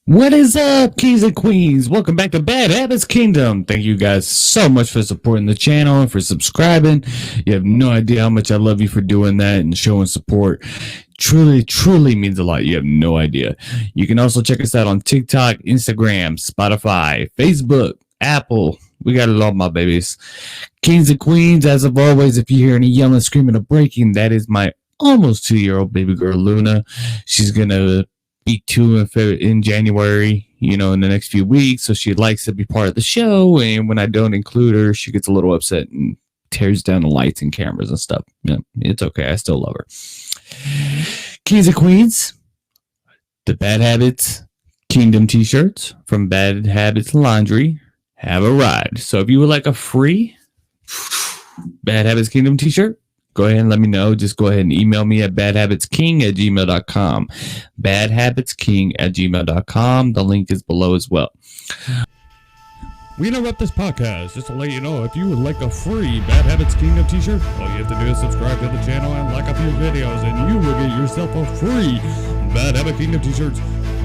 What is up, kings and queens? Welcome back to Bad Habits Kingdom. Thank you guys so much for supporting the channel and for subscribing. You have no idea how much I love you for doing that and showing support. Truly means a lot. You have no idea. You can also check us out on TikTok, Instagram, Spotify, Facebook, Apple. We got it all, my babies. Kings and queens, as of always, if you hear any yelling, screaming, or breaking, that is my almost 2-year-old baby girl, Luna. She's going to be 2 in January, in the next few weeks. So she likes to be part of the show. And when I don't include her, she gets a little upset and tears down the lights and cameras and stuff. Yeah, it's okay. I still love her. Kings and queens, the Bad Habits Kingdom t-shirts from Bad Habits Laundry have arrived. So if you would like a free Bad Habits Kingdom t-shirt, go ahead and let me know. Just go ahead and email me at badhabitsking@gmail.com. badhabitsking@gmail.com. The link is below as well. We interrupt this podcast just to let you know, if you would like a free Bad Habits Kingdom t-shirt, all you have to do is subscribe to the channel and like a few videos, and you will get yourself a free Bad Habit Kingdom t-shirts.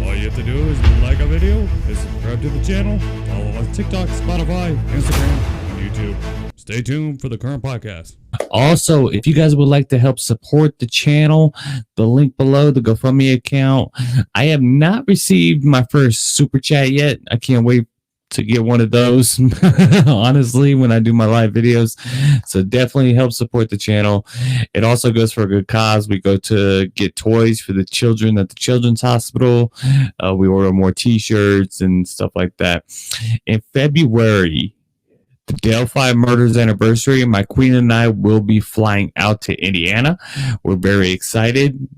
All you have to do is like a video, is subscribe to the channel, follow us on TikTok, Spotify, Instagram, and YouTube. Stay tuned for the current podcast. Also, if you guys would like to help support the channel, the link below, the GoFundMe account. I have not received my first super chat yet. I can't wait to get one of those, honestly, when I do my live videos. So definitely help support the channel. It also goes for a good cause. We go to get toys for the children at the Children's Hospital. We order more t-shirts and stuff like that. In February, the Delphi murders anniversary, my queen and I will be flying out to Indiana. We're very excited.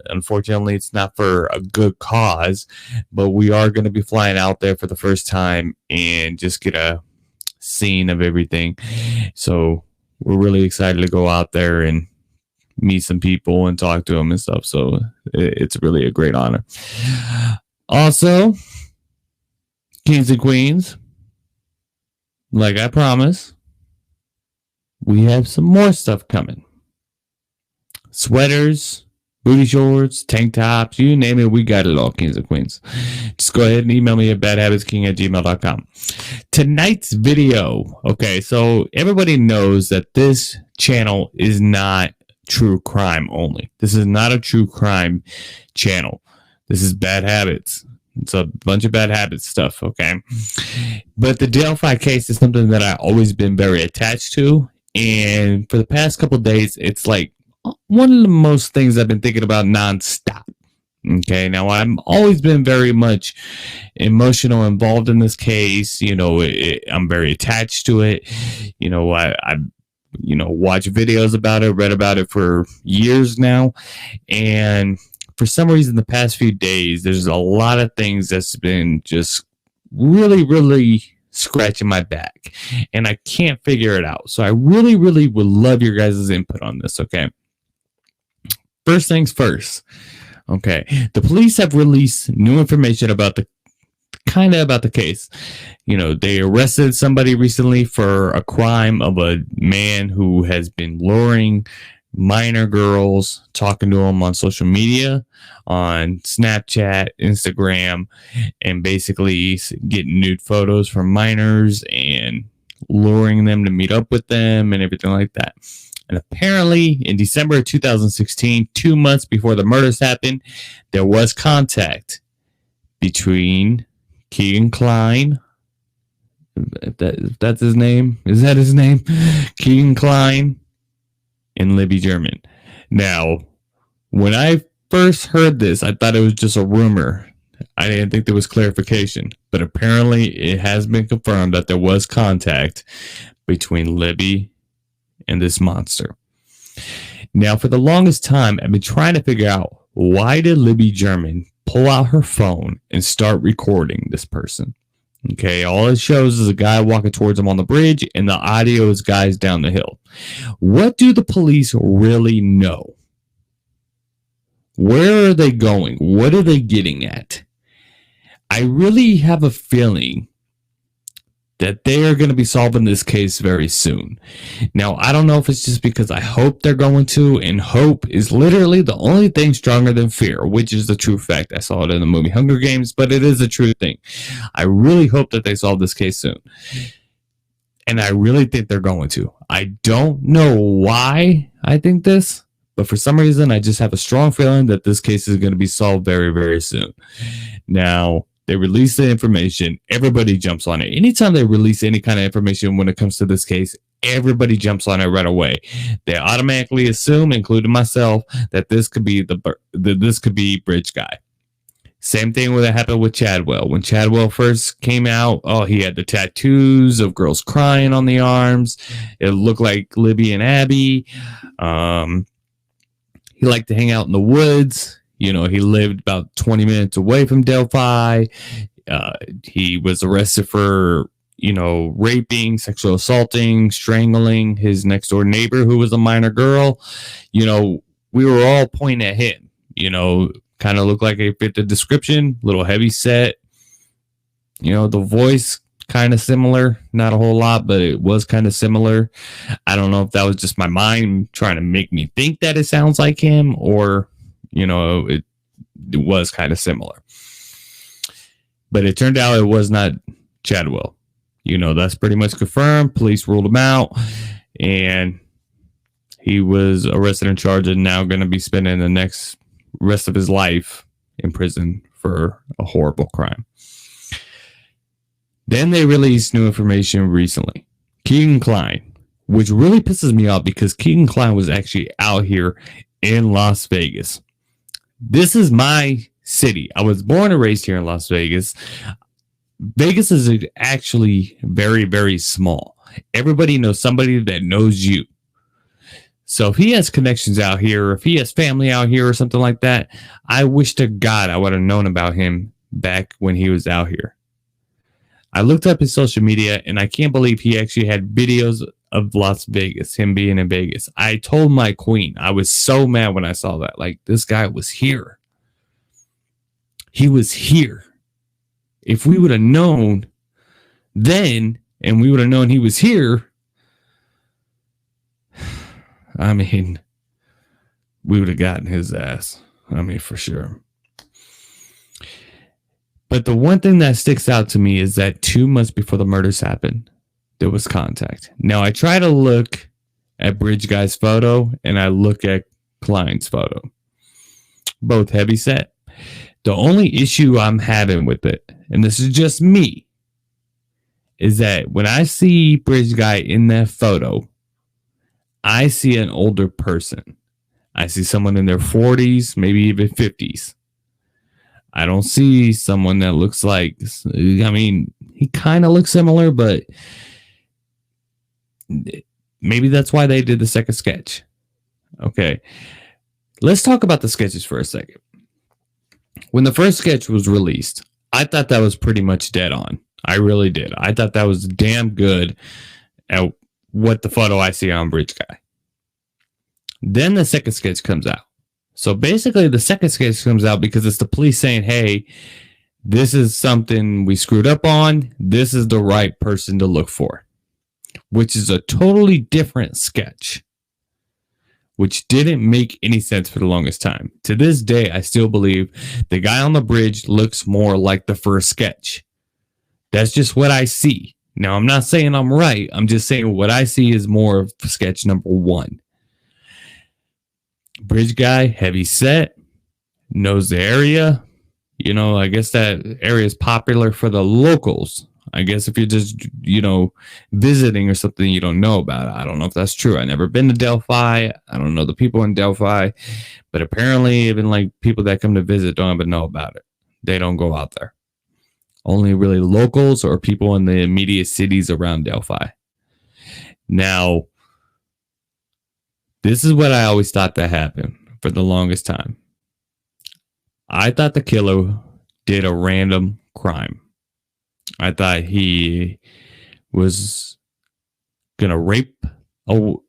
Unfortunately, it's not for a good cause, but we are going to be flying out there for the first time and just get a scene of everything. So we're really excited to go out there and meet some people and talk to them and stuff. So it's really a great honor. Also, kings and queens, like I promised, we have some more stuff coming. Sweaters, booty shorts, tank tops, you name it, we got it all, kings and queens. Just go ahead and email me at badhabitsking@gmail.com. Tonight's video, okay, so everybody knows that this channel is not true crime only. This is not a true crime channel. This is bad habits. It's a bunch of bad habits stuff, okay? But the Delphi case is something that I've always been very attached to. And for the past couple of days, it's like one of the most things I've been thinking about nonstop. Okay, now I've always been very much emotional involved in this case. I'm very attached to it. I watch videos about it, read about it for years now. And for some reason, the past few days, there's a lot of things that's been just really scratching my back, and I can't figure it out. So I really would love your guys' input on this, okay? First things first, okay? The police have released new information about the case. They arrested somebody recently for a crime of a man who has been luring minor girls, talking to them on social media, on Snapchat, Instagram, and basically getting nude photos from minors and luring them to meet up with them and everything like that. And apparently in December of 2016, 2 months before the murders happened, there was contact between Keegan Klein, if that's his name, is that his name? Keegan Klein and Libby German. Now, when I first heard this, I thought it was just a rumor. I didn't think there was clarification, but apparently it has been confirmed that there was contact between Libby and this monster. Now, for the longest time, I've been trying to figure out, why did Libby German pull out her phone and start recording this person? Okay, all it shows is a guy walking towards him on the bridge, and the audio is guys down the hill. What do the police really know? Where are they going? What are they getting at? I really have a feeling that they are going to be solving this case very soon. Now, I don't know if it's just because I hope they're going to, and hope is literally the only thing stronger than fear, which is the true fact. I saw it in the movie Hunger Games, but it is a true thing. I really hope that they solve this case soon. And I really think they're going to. I don't know why I think this, but for some reason, I just have a strong feeling that this case is going to be solved very, very soon. Now, they release the information. Everybody jumps on it. Anytime they release any kind of information when it comes to this case, everybody jumps on it right away. They automatically assume, including myself, that this could be this could be Bridge Guy. Same thing when it happened with Chadwell. When Chadwell first came out, he had the tattoos of girls crying on the arms. It looked like Libby and Abby. He liked to hang out in the woods. He lived about 20 minutes away from Delphi. He was arrested for, raping, sexual assaulting, strangling his next door neighbor who was a minor girl. We were all pointing at him, kind of looked like he fit the description, little heavy set. The voice kind of similar, not a whole lot, but it was kind of similar. I don't know if that was just my mind trying to make me think that it sounds like him, or it was kind of similar. But it turned out it was not Chadwell. That's pretty much confirmed. Police ruled him out, and he was arrested and charged, and now going to be spending the next rest of his life in prison for a horrible crime. Then they released new information recently. Keegan Kline, which really pisses me off because Keegan Kline was actually out here in Las Vegas. This is my city. I was born and raised here in Las Vegas. Vegas is actually very, very small. Everybody knows somebody that knows you. So if he has connections out here, or if he has family out here or something like that, I wish to God I would have known about him back when he was out here. I looked up his social media, and I can't believe he actually had videos of Las Vegas, him being in Vegas. I told my queen, I was so mad when I saw that. Like, this guy was here. He was here. If we would have known then, and we would have known he was here, we would have gotten his ass. For sure. But the one thing that sticks out to me is that 2 months before the murders happened, there was contact. Now, I try to look at Bridge Guy's photo, and I look at Kline's photo. Both heavy set. The only issue I'm having with it, and this is just me, is that when I see Bridge Guy in that photo, I see an older person. I see someone in their 40s, maybe even 50s. I don't see someone that looks like, he kind of looks similar, but maybe that's why they did the second sketch. Okay. Let's talk about the sketches for a second. When the first sketch was released, I thought that was pretty much dead on. I really did. I thought that was damn good at what the photo I see on Bridge Guy. Then the second sketch comes out. So basically the second sketch comes out because it's the police saying, hey, this is something we screwed up on. This is the right person to look for, which is a totally different sketch, which didn't make any sense for the longest time. To this day, I still believe the guy on the bridge looks more like the first sketch. That's just what I see. Now, I'm not saying I'm right. I'm just saying what I see is more of sketch number 1. Bridge Guy, heavy set, knows the area. I guess that area is popular for the locals. I guess if you're just, visiting or something, you don't know about it. I don't know if that's true. I've never been to Delphi. I don't know the people in Delphi, but apparently even people that come to visit don't even know about it. They don't go out there. Only really locals or people in the immediate cities around Delphi. Now, this is what I always thought that happened for the longest time. I thought the killer did a random crime. I thought he was going to rape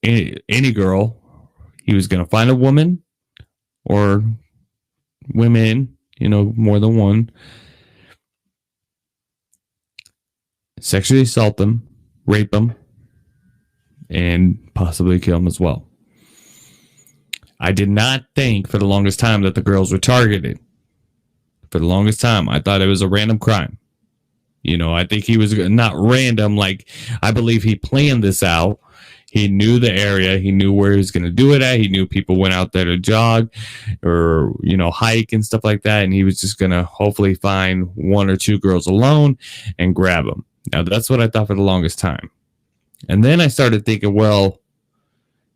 any girl. He was going to find a woman or women, more than one. sexually assault them, rape them, and possibly kill them as well. I did not think for the longest time that the girls were targeted. For the longest time, I thought it was a random crime. You know, I think he was not random. Like, I believe he planned this out. He knew the area. He knew where he was going to do it at. He knew people went out there to jog or, you know, hike and stuff like that. And he was just going to hopefully find one or two girls alone and grab them. Now, that's what I thought for the longest time. And then I started thinking, well,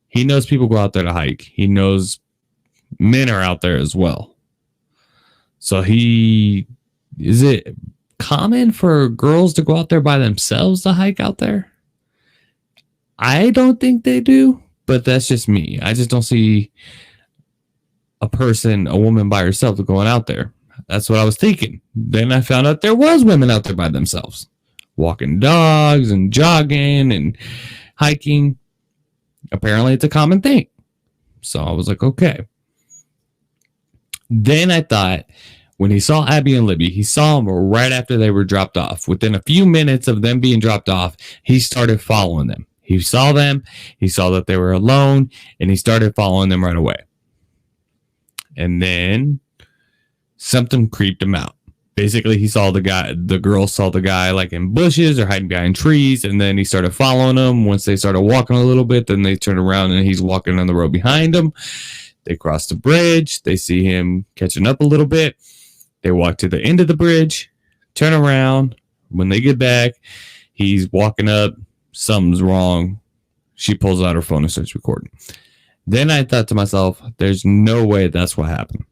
he knows people go out there to hike. He knows men are out there as well. So is it common for girls to go out there by themselves to hike out there? I don't think they do, but that's just me. I just don't see a woman by herself going out there. That's what I was thinking. Then I found out there was women out there by themselves, walking dogs and jogging and hiking. Apparently it's a common thing. So I was like, okay. Then I thought, when he saw Abby and Libby, he saw them right after they were dropped off. Within a few minutes of them being dropped off, he started following them. He saw them, he saw that they were alone, and he started following them right away. And then something creeped him out. Basically, the girl saw the guy like in bushes or hiding behind trees, and then he started following them. Once they started walking a little bit, then they turned around and he's walking on the road behind them. They cross the bridge. They see him catching up a little bit. They walk to the end of the bridge, turn around. When they get back, he's walking up. Something's wrong. She pulls out her phone and starts recording. Then I thought to myself, there's no way that's what happened.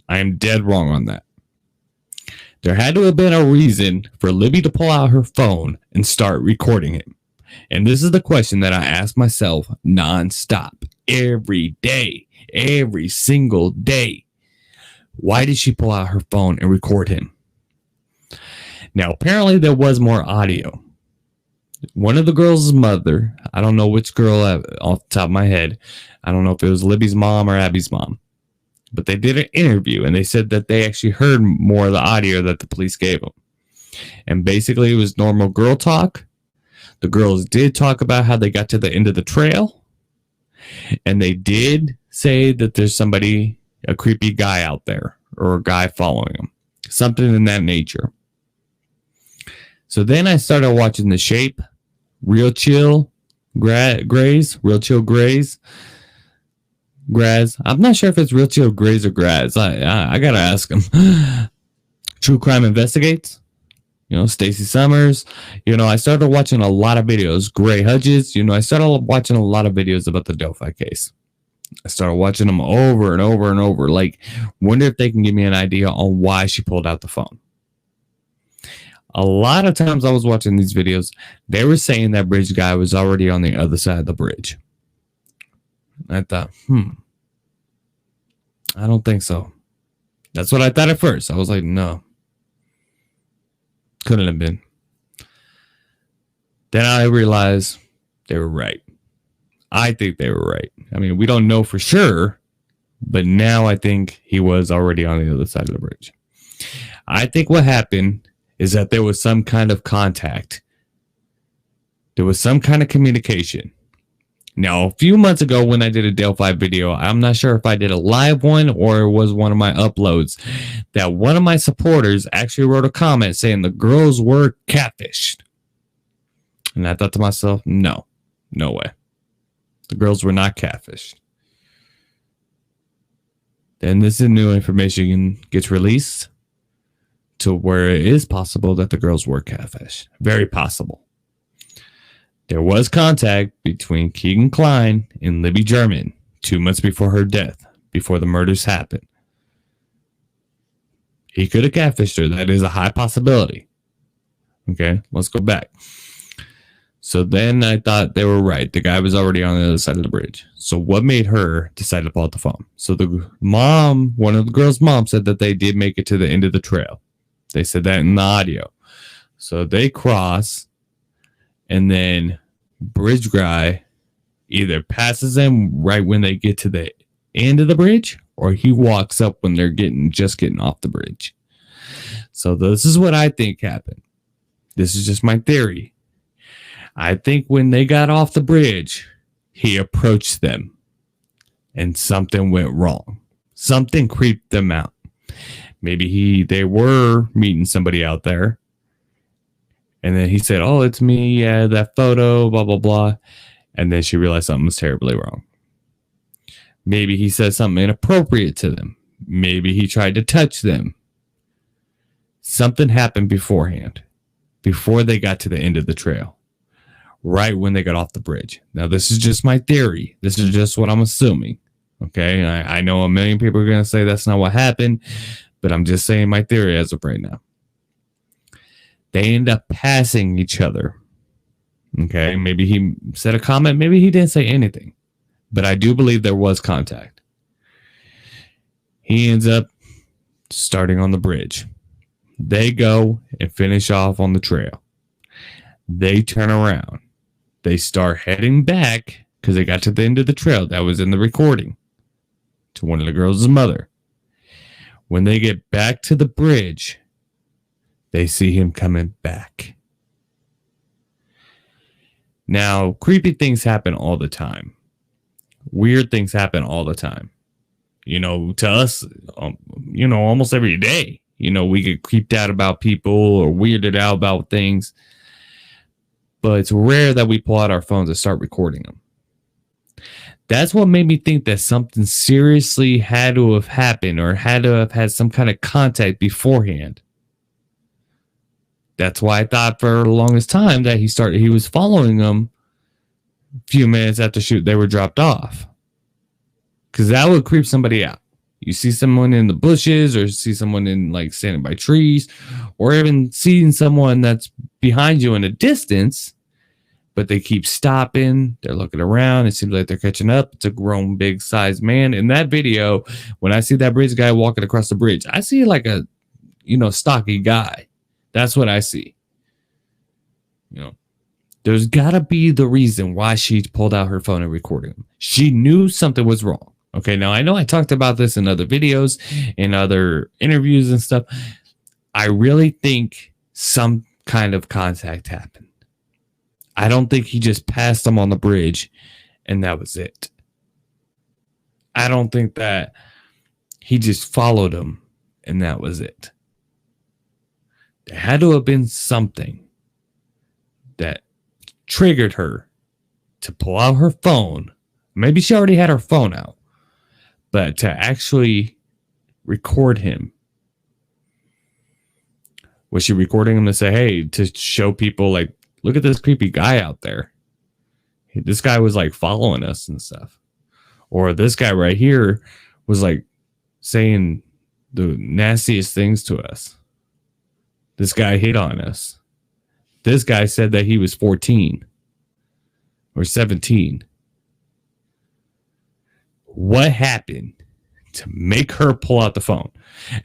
I am dead wrong on that. There had to have been a reason for Libby to pull out her phone and start recording him. And this is the question that I ask myself nonstop, every day, every single day. Why did she pull out her phone and record him? Now, apparently there was more audio. One of the girls' mother, I don't know which girl off the top of my head. I don't know if it was Libby's mom or Abby's mom. But they did an interview and they said that they actually heard more of the audio that the police gave them. And basically it was normal girl talk. The girls did talk about how they got to the end of the trail. And they did say that there's a creepy guy out there or a guy following them. Something in that nature. So then I started watching The Shape, Real Chill Grays. I'm not sure if it's Real Chill Grays or Grays. I gotta ask him. True Crime Investigates. You know, Stacey Summers. You know, I started watching a lot of videos. Gray Hudges. You know, I started watching a lot of videos about the Delphi case. I started watching them over and over and over. Like, wonder if they can give me an idea on why she pulled out the phone. A lot of times I was watching these videos, they were saying that bridge guy was already on the other side of the bridge. I thought, I don't think so. That's what I thought at first. I was like, no. Couldn't have been. Then I realized they were right. I think they were right. I mean, we don't know for sure, but now I think he was already on the other side of the bridge. I think what happened is that there was some kind of contact. There was some kind of communication. Now, a few months ago when I did a Delphi video, I'm not sure if I did a live one or it was one of my uploads, that one of my supporters actually wrote a comment saying the girls were catfished. And I thought to myself, no way. The girls were not catfished. Then this new information gets released to where it is possible that the girls were catfished. Very possible. There was contact between Keegan Klein and Libby German 2 months before her death, before the murders happened. He could have catfished her. That is a high possibility. Okay, let's go back. So then I thought they were right. The guy was already on the other side of the bridge. So what made her decide to pull out the phone? So the mom, one of the girls' mom, said that they did make it to the end of the trail. They said that in the audio. So they cross, and then bridge guy either passes them right when they get to the end of the bridge, or he walks up when they're just getting off the bridge. So this is what I think happened. This is just my theory. I think when they got off the bridge, he approached them and something went wrong. Something creeped them out. Maybe they were meeting somebody out there. And then he said, "Oh, it's me. Yeah, that photo, blah, blah, blah." And then she realized something was terribly wrong. Maybe he said something inappropriate to them. Maybe he tried to touch them. Something happened beforehand, before they got to the end of the trail, right when they got off the bridge. Now, this is just my theory. This is just what I'm assuming. Okay, I know a million people are going to say that's not what happened, but I'm just saying my theory as of right now. They end up passing each other. Okay, maybe he said a comment, maybe he didn't say anything, but I do believe there was contact. He ends up starting on the bridge. They go and finish off on the trail. They turn around. They start heading back because they got to the end of the trail. That was in the recording, to one of the girls' mother. When they get back to the bridge, they see him coming back. Now, creepy things happen all the time. Weird things happen all the time. You know, to us, almost every day, we get creeped out about people or weirded out about things. But it's rare that we pull out our phones and start recording them. That's what made me think that something seriously had to have happened or had to have had some kind of contact beforehand. That's why I thought for the longest time that he was following them a few minutes after they were dropped off. Because that would creep somebody out. You see someone in the bushes or see someone standing by trees or even seeing someone that's behind you in a distance, but they keep stopping. They're looking around. It seems like they're catching up. It's a grown, big sized man. In that video, when I see that bridge guy walking across the bridge, I see like a, stocky guy. That's what I see. There's got to be the reason why she pulled out her phone and recorded him. She knew something was wrong. Okay, now I know I talked about this in other videos, in other interviews and stuff. I really think some kind of contact happened. I don't think he just passed them on the bridge and that was it. I don't think that he just followed them and that was it. There had to have been something that triggered her to pull out her phone. Maybe she already had her phone out, but to actually record him. Was she recording him to say, hey, to show people look at this creepy guy out there. This guy was following us and stuff. Or this guy right here was saying the nastiest things to us. This guy hit on us. This guy said that he was 14 or 17. What happened to make her pull out the phone?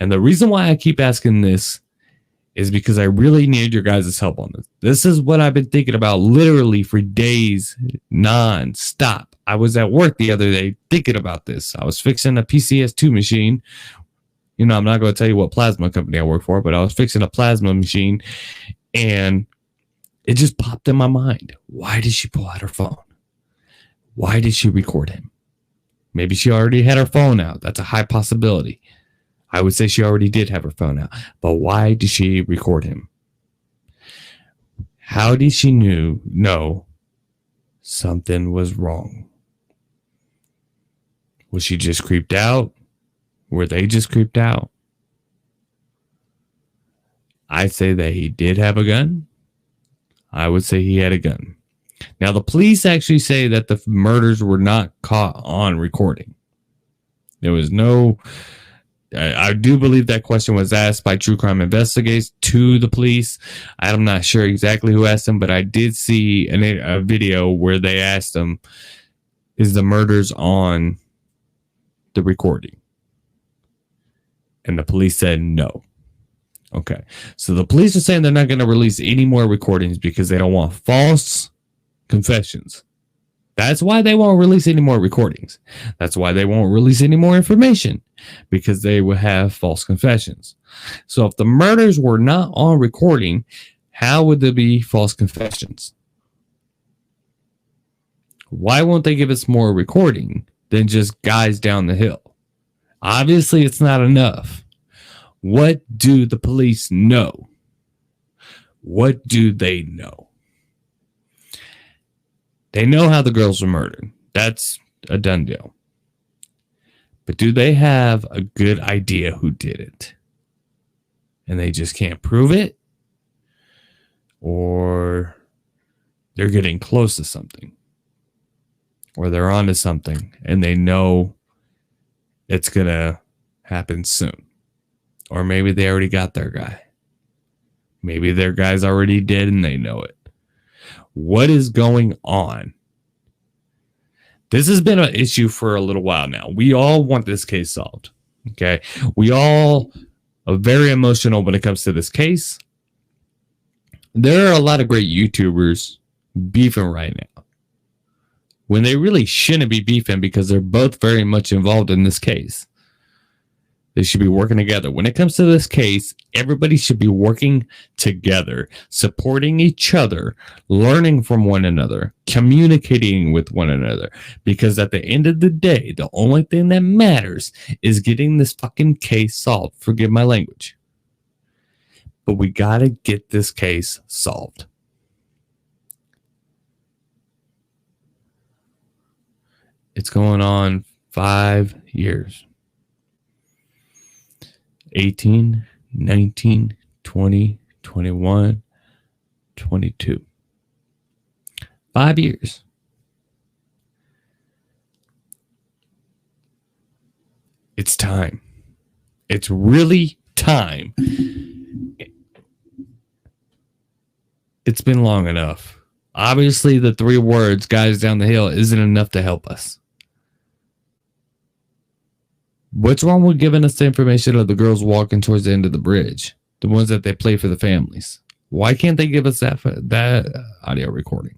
And the reason why I keep asking this is because I really need your guys' help on this. This is what I've been thinking about literally for days, non-stop. I was at work the other day thinking about this. I was fixing a PCS2 machine. I'm not going to tell you what plasma company I work for, but I was fixing a plasma machine and it just popped in my mind. Why did she pull out her phone? Why did she record him? Maybe she already had her phone out. That's a high possibility. I would say she already did have her phone out. But why did she record him? How did she know something was wrong? Was she just creeped out? Were they just creeped out? I say that he did have a gun. I would say he had a gun. Now, the police actually say that the murders were not caught on recording. There was no... I do believe that question was asked by True Crime Investigators to the police. I'm not sure exactly who asked them, but I did see a video where they asked them, is the murders on the recording? And the police said no. Okay. So the police are saying they're not going to release any more recordings because they don't want false confessions. That's why they won't release any more recordings. That's why they won't release any more information, because they will have false confessions. So if the murders were not on recording, How would there be false confessions? Why won't they give us more recording than just guys down the hill? Obviously, it's not enough. What do the police know? What do they know? They know how the girls were murdered. That's a done deal. But do they have a good idea who did it? And they just can't prove it? Or they're getting close to something? Or they're onto something and they know it's going to happen soon? Or maybe they already got their guy. Maybe their guy's already dead and they know it. What is going on? This has been an issue for a little while now. We all want this case solved. Okay. We all are very emotional when it comes to this case. There are a lot of great YouTubers beefing right now when they really shouldn't be beefing because they're both very much involved in this case. They should be working together. When it comes to this case, everybody should be working together, supporting each other, learning from one another, communicating with one another. Because at the end of the day, the only thing that matters is getting this fucking case solved. Forgive my language. But we got to get this case solved. It's going on 5 years. 18, 19, 20, 21, 22. 5 years. It's time. It's really time. It's been long enough. Obviously, the 3 words, guys down the hill, isn't enough to help us. What's wrong with giving us the information of the girls walking towards the end of the bridge? The ones that they play for the families. Why can't they give us that audio recording?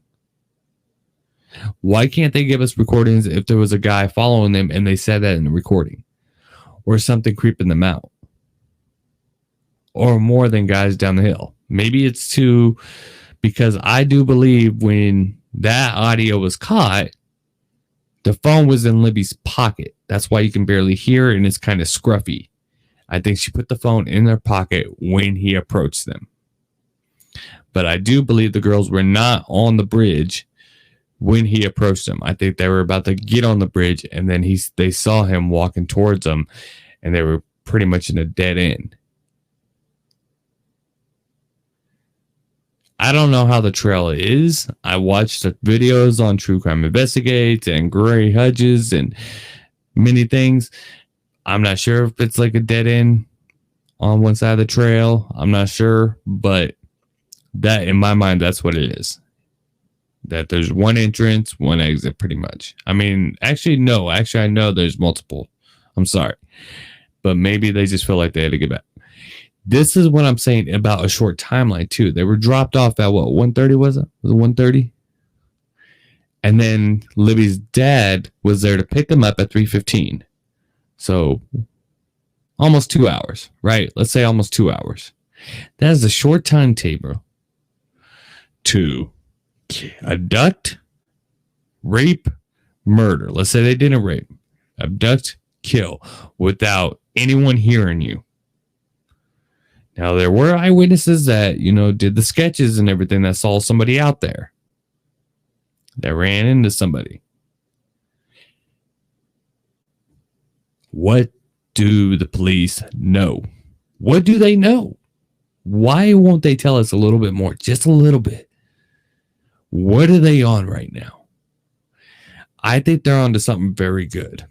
Why can't they give us recordings if there was a guy following them and they said that in the recording? Or something creeping them out? Or more than guys down the hill? Maybe it's too... Because I do believe when that audio was caught, the phone was in Libby's pocket. That's why you can barely hear it and it's kind of scruffy. I think she put the phone in their pocket when he approached them. But I do believe the girls were not on the bridge when he approached them. I think they were about to get on the bridge and then they saw him walking towards them and they were pretty much in a dead end. I don't know how the trail is. I watched the videos on True Crime Investigates and Gray Hudges and many things. I'm not sure if it's like a dead end on one side of the trail. I'm not sure, but that in my mind, that's what it is. That there's one entrance, one exit pretty much. I mean, actually, no. Actually, I know there's multiple. I'm sorry. But maybe they just feel like they had to get back. This is what I'm saying about a short timeline, too. They were dropped off at what, 1:30 was it? Was it 1:30? And then Libby's dad was there to pick them up at 3:15. So almost 2 hours, right? Let's say almost 2 hours. That is a short timetable to abduct, rape, murder. Let's say they didn't rape, abduct, kill without anyone hearing you. Now, there were eyewitnesses that, did the sketches and everything that saw somebody out there that ran into somebody. What do the police know? What do they know? Why won't they tell us a little bit more? Just a little bit. What are they on right now? I think they're on to something very good.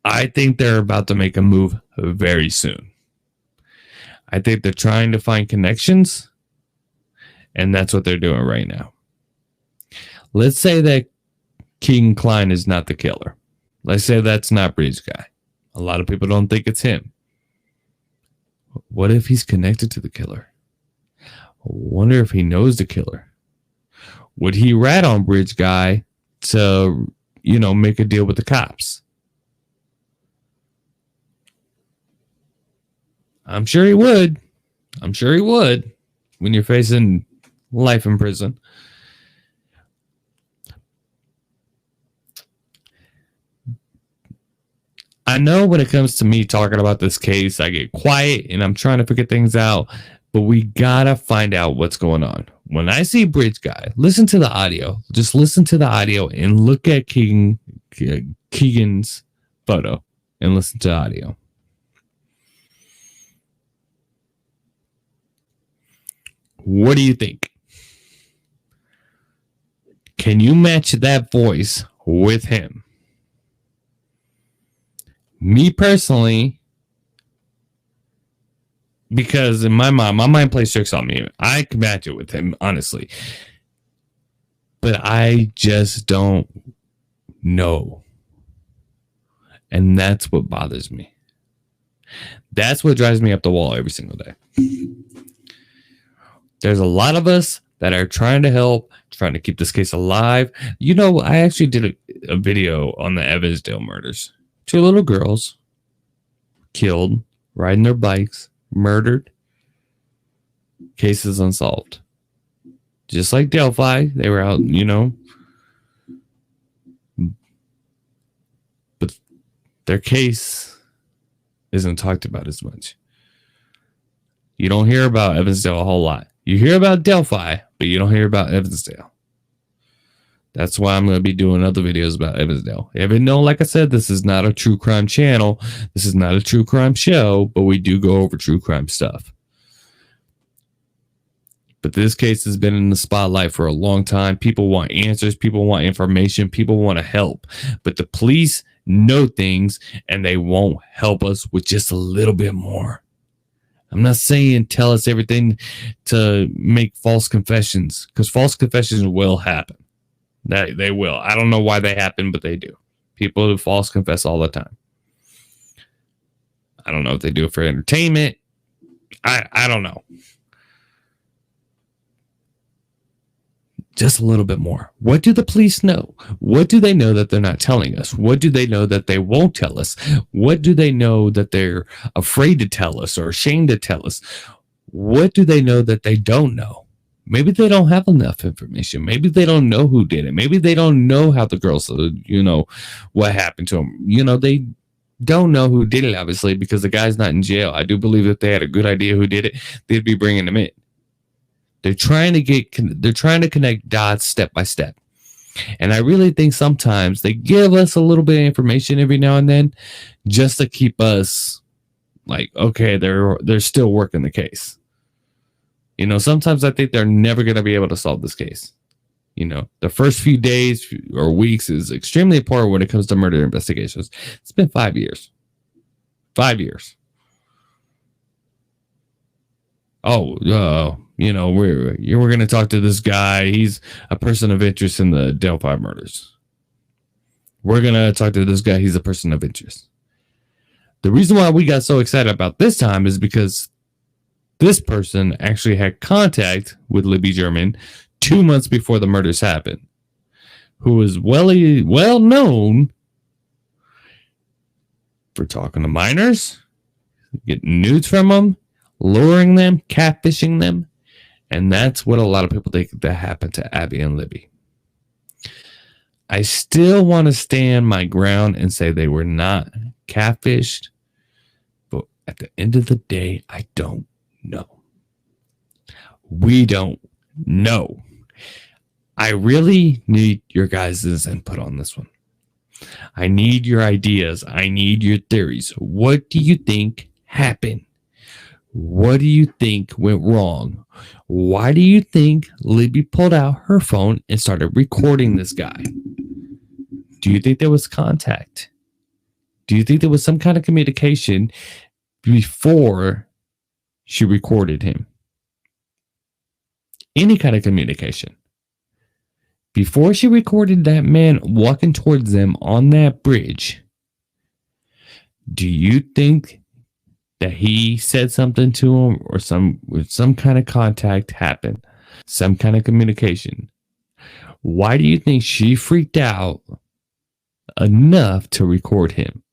I think they're about to make a move very soon. I think they're trying to find connections, and that's what they're doing right now. Let's say that King Klein is not the killer. Let's say that's not Breed's guy. A lot of people don't think it's him. What if he's connected to the killer? I wonder if he knows the killer. Would he rat on Bridge guy to, make a deal with the cops? I'm sure he would. when you're facing life in prison. I know when it comes to me talking about this case, I get quiet and I'm trying to figure things out, but we gotta find out what's going on. When I see Bridge Guy, listen to the audio. Just listen to the audio and look at Keegan's photo and listen to the audio. What do you think? Can you match that voice with him? Me personally, because in my mind plays tricks on me. I can match it with him, honestly. But I just don't know. And that's what bothers me. That's what drives me up the wall every single day. There's a lot of us that are trying to help, trying to keep this case alive. You know, I actually did a video on the Evansdale murders. 2 little girls killed, riding their bikes, murdered, cases unsolved. Just like Delphi, they were out, you know. But their case isn't talked about as much. You don't hear about Evansdale a whole lot. You hear about Delphi, but you don't hear about Evansdale. That's why I'm going to be doing other videos about Evansdale. Even though, like I said, this is not a true crime channel. This is not a true crime show, but we do go over true crime stuff. But this case has been in the spotlight for a long time. People want answers. People want information. People want to help. But the police know things, and they won't help us with just a little bit more. I'm not saying tell us everything to make false confessions, because false confessions will happen. They will. I don't know why they happen, but they do. People who false confess all the time. I don't know if they do it for entertainment. I don't know. Just a little bit more. What do the police know? What do they know that they're not telling us? What do they know that they won't tell us? What do they know that they're afraid to tell us or ashamed to tell us? What do they know that they don't know? Maybe they don't have enough information. Maybe they don't know who did it. Maybe they don't know how the girls, you know, what happened to them. You know, they don't know who did it, obviously, because the guy's not in jail. I do believe if they had a good idea who did it, they'd be bringing him in. They're trying to connect dots step by step. And I really think sometimes they give us a little bit of information every now and then just to keep us like, okay, they're still working the case. You know, sometimes I think they're never going to be able to solve this case. You know, the first few days or weeks is extremely important when it comes to murder investigations. It's been 5 years. 5 years. Oh, you know, we're going to talk to this guy. He's a person of interest in the Delphi murders. We're going to talk to this guy. He's a person of interest. The reason why we got so excited about this time is because this person actually had contact with Libby German 2 months before the murders happened, who was well known for talking to minors, getting nudes from them, luring them, catfishing them. And that's what a lot of people think that happened to Abby and Libby. I still want to stand my ground and say they were not catfished. But at the end of the day, I don't know. We don't know. I really need your guys' input on this one. I need your ideas. I need your theories. What do you think happened? What do you think went wrong? Why do you think Libby pulled out her phone and started recording this guy? Do you think there was contact? Do you think there was some kind of communication before she recorded him? Any kind of communication. Before she recorded that man walking towards them on that bridge, do you think that he said something to him or some kind of contact happened? Some kind of communication? Why do you think she freaked out enough to record him?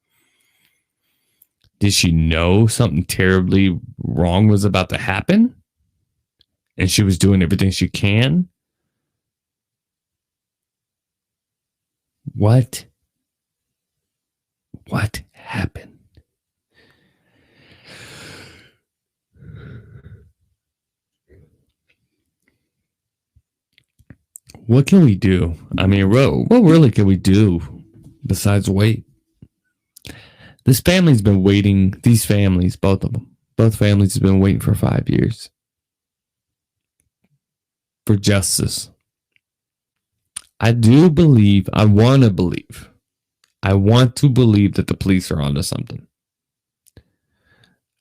Did she know something terribly wrong was about to happen? and she was doing everything she can. What happened? What can we do? I mean, what really can we do besides wait? This family's been waiting. These families, both of them, both families have been waiting for 5 years for justice. I do believe, I want to believe that the police are onto something.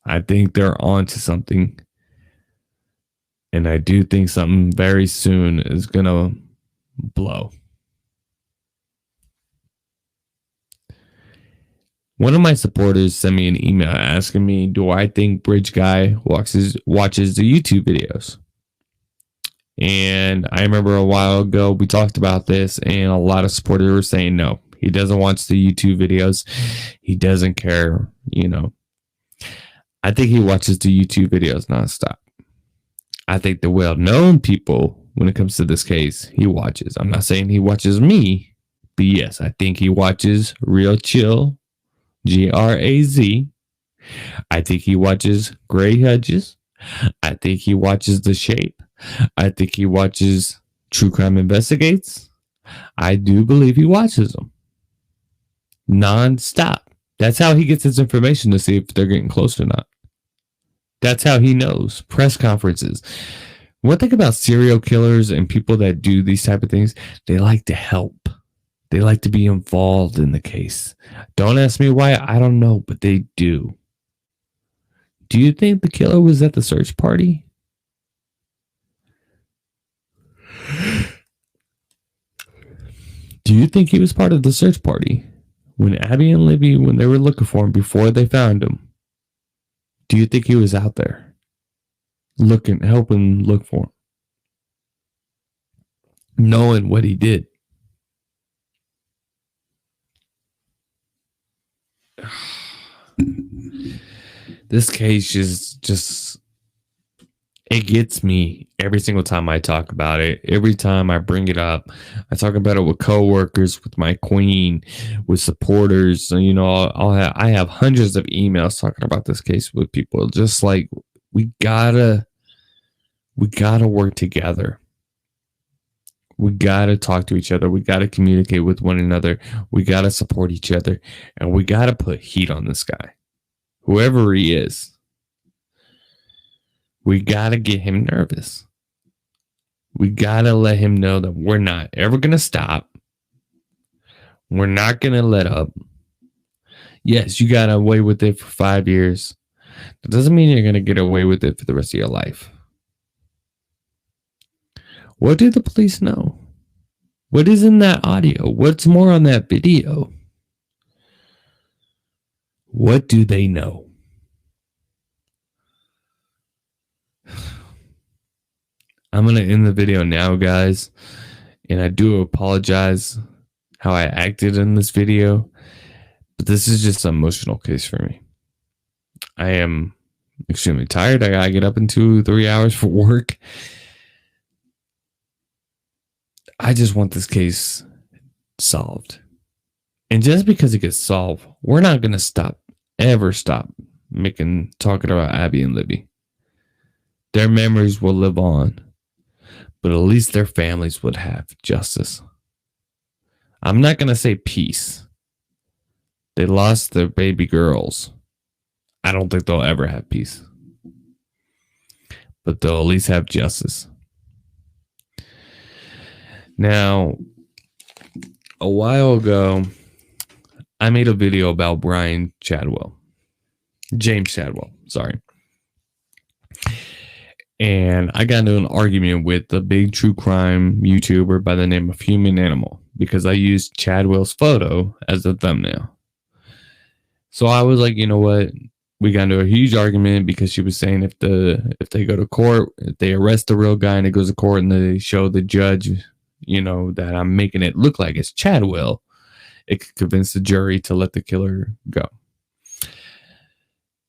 I think they're onto something. And I do think something very soon is going to blow. One of my supporters sent me an email asking me, do I think Bridge Guy watches the YouTube videos? And I remember a while ago we talked about this, and a lot of supporters were saying no, he doesn't watch the YouTube videos. He doesn't care, I think he watches the YouTube videos nonstop. I think the well-known people, when it comes to this case, he watches. I'm not saying he watches me, but yes, I think he watches Real Chill, GRAZ. I think he watches Gray Hedges. I think he watches The Shape. I think he watches True Crime Investigates. I do believe he watches them non-stop. That's how he gets his information to see if they're getting close or not. That's how he knows. Press conferences. One thing about serial killers and people that do these type of things, they like to help. They like to be involved in the case. Don't ask me why. I don't know, but they do. Do you think the killer was at the search party? Do you think he was part of the search party? When Abby and Libby, when they were looking for him before they found him, do you think he was out there helping look for him? Knowing what he did. This case is just, it gets me every single time I talk about it. Every time I bring it up, I talk about it with coworkers, with my queen, with supporters. I have hundreds of emails talking about this case with people. Just like we gotta work together. We gotta talk to each other. We gotta communicate with one another. We gotta support each other, and we gotta put heat on this guy, whoever he is. We gotta get him nervous. We gotta let him know that we're not ever gonna stop. We're not gonna let up. Yes, you got away with it for 5 years. That doesn't mean you're gonna get away with it for the rest of your life. What do the police know? What is in that audio? What's more on that video? What do they know? I'm going to end the video now, guys. And I do apologize how I acted in this video. But this is just an emotional case for me. I am extremely tired. I got to get up in 2-3 hours for work. I just want this case solved. And just because it gets solved, we're not going to ever stop talking about Abby and Libby. Their memories will live on, but at least their families would have justice. I'm not going to say peace. They lost their baby girls. I don't think they'll ever have peace, but they'll at least have justice. Now, a while ago, I made a video about James Chadwell, sorry. And I got into an argument with a big true crime YouTuber by the name of Human Animal because I used Chadwell's photo as a thumbnail. So I was like, you know what? We got into a huge argument because she was saying if they go to court, if they arrest the real guy and it goes to court and they show the judge, that I'm making it look like it's Chadwell, it could convince the jury to let the killer go.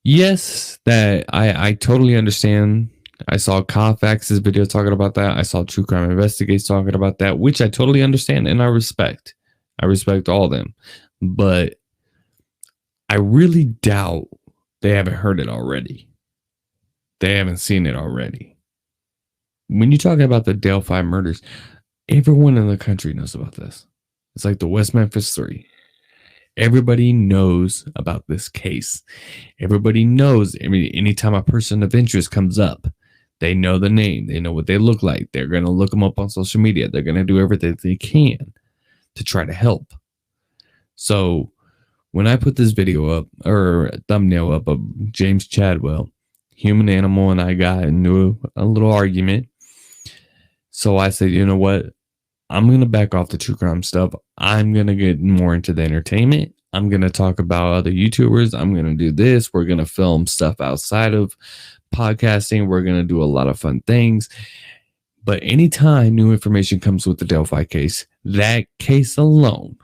Yes, that I totally understand I saw Kaffax's video talking about that. I saw True Crime Investigates talking about that, which I totally understand and I respect. I respect all of them. But I really doubt they haven't heard it already. They haven't seen it already. When you talk about the Delphi murders, everyone in the country knows about this. It's like the West Memphis 3. Everybody knows about this case. Everybody knows anytime a person of interest comes up, they know the name. They know what they look like. They're going to look them up on social media. They're going to do everything they can to try to help. So when I put this video up, or thumbnail up of James Chadwell, human animal, and I got into a little argument. So I said, you know what? I'm going to back off the true crime stuff. I'm going to get more into the entertainment. I'm going to talk about other YouTubers. I'm going to do this. We're going to film stuff outside of podcasting. We're going to do a lot of fun things. But anytime new information comes with the Delphi case, that case alone,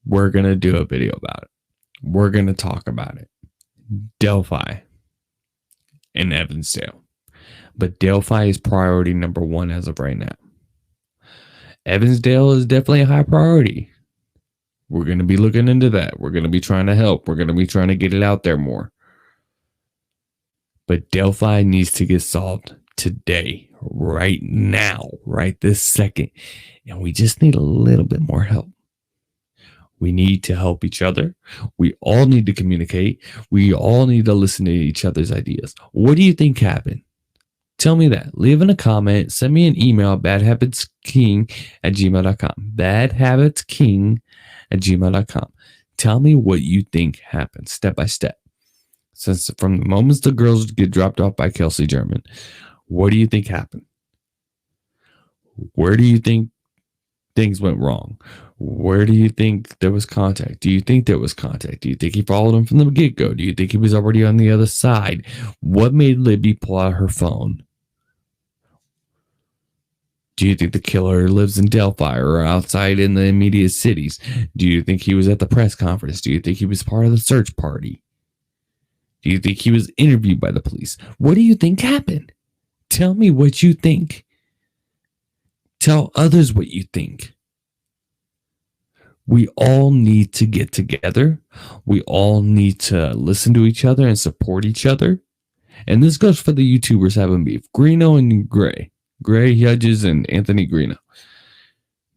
we're going to do a video about it. We're going to talk about it. Delphi and Evansdale. But Delphi is priority number one as of right now. Evansdale is definitely a high priority. We're going to be looking into that. We're going to be trying to help. We're going to be trying to get it out there more. But Delphi needs to get solved today, right now, right this second. And we just need a little bit more help. We need to help each other. We all need to communicate. We all need to listen to each other's ideas. What do you think happened? Tell me that. Leave in a comment. Send me an email, badhabitsking@gmail.com. badhabitsking@gmail.com. Tell me what you think happened step by step. Since from the moments the girls get dropped off by Kelsey German, what do you think happened? Where do you think things went wrong? Where do you think there was contact? Do you think there was contact? Do you think he followed him from the get-go? Do you think he was already on the other side? What made Libby pull out her phone? Do you think the killer lives in Delphi or outside in the immediate cities? Do you think he was at the press conference? Do you think he was part of the search party? Do you think he was interviewed by the police? What do you think happened? Tell me what you think. Tell others what you think. We all need to get together. We all need to listen to each other and support each other. And this goes for the YouTubers having beef. Greeno and Gray. Gray Hudges and Anthony Greeno.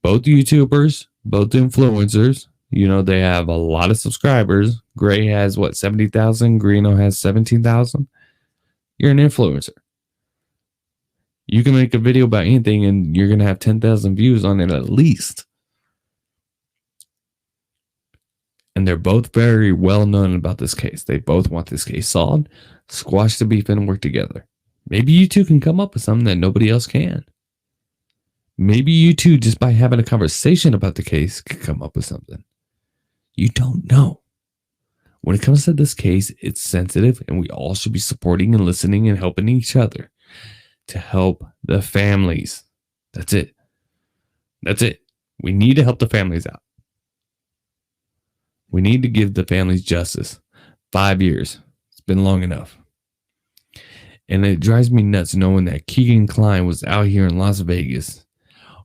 Both YouTubers, both influencers. You know, they have a lot of subscribers. Gray has, 70,000? Greeno has 17,000. You're an influencer. You can make a video about anything and you're going to have 10,000 views on it at least. And they're both very well known about this case. They both want this case solved, squash the beef, and work together. Maybe you two can come up with something that nobody else can. Maybe you two, just by having a conversation about the case, can come up with something. You don't know. When it comes to this case, it's sensitive, and we all should be supporting and listening and helping each other to help the families. That's it. That's it. We need to help the families out. We need to give the families justice. 5 years. It's been long enough. And it drives me nuts knowing that Keegan Kline was out here in Las Vegas,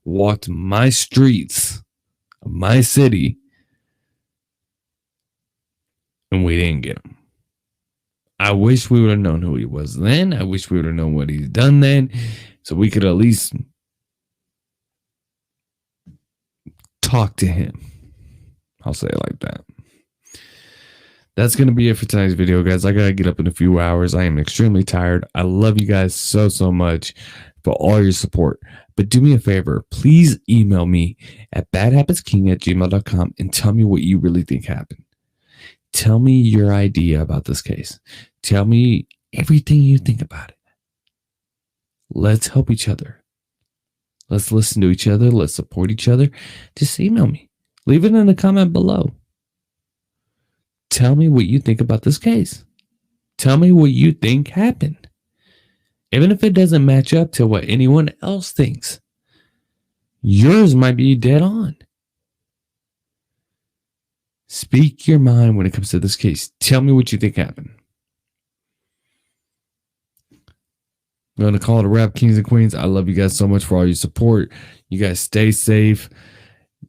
walked my streets of my city, and we didn't get him. I wish we would have known who he was then. I wish we would have known what he's done then, so we could at least talk to him. I'll say it like that. That's going to be it for tonight's video, guys. I got to get up in a few hours. I am extremely tired. I love you guys so, so much for all your support. But do me a favor. Please email me at badhabitsking@gmail.com and tell me what you really think happened. Tell me your idea about this case. Tell me everything you think about it. Let's help each other. Let's listen to each other. Let's support each other. Just email me. Leave it in the comment below. Tell me what you think about this case. Tell me what you think happened. Even if it doesn't match up to what anyone else thinks, yours might be dead on. Speak your mind when it comes to this case. Tell me what you think happened. I'm going to call it a wrap, kings and queens. I love you guys so much for all your support. You guys stay safe.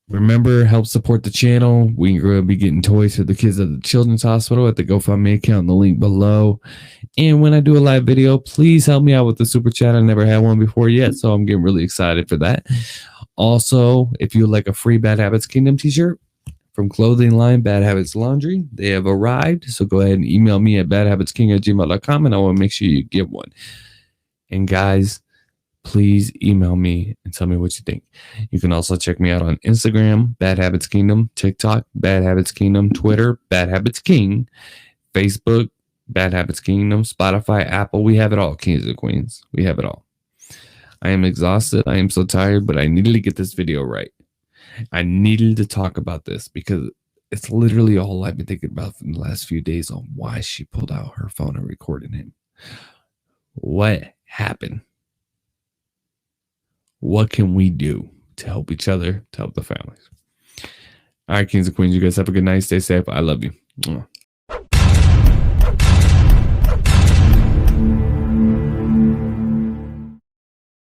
Remember, help support the channel. We're going to be getting toys for the kids at the Children's Hospital at the GoFundMe account in the link below. And when I do a live video, please help me out with the super chat. I never had one before yet, so I'm getting really excited for that. Also, if you would like a free Bad Habits Kingdom t-shirt from clothing line Bad Habits Laundry, they have arrived. So go ahead and email me at badhabitsking@gmail.com, and I will make sure you get one. And guys, please email me and tell me what you think. You can also check me out on Instagram, Bad Habits Kingdom, TikTok, Bad Habits Kingdom, Twitter, Bad Habits King, Facebook, Bad Habits Kingdom, Spotify, Apple. We have it all, kings and queens. We have it all. I am exhausted. I am so tired, but I needed to get this video right. I needed to talk about this because it's literally all I've been thinking about in the last few days on why she pulled out her phone and recorded him. What happened? What can we do to help each other, to help the families? All right, kings and queens, you guys have a good night. Stay safe. I love you.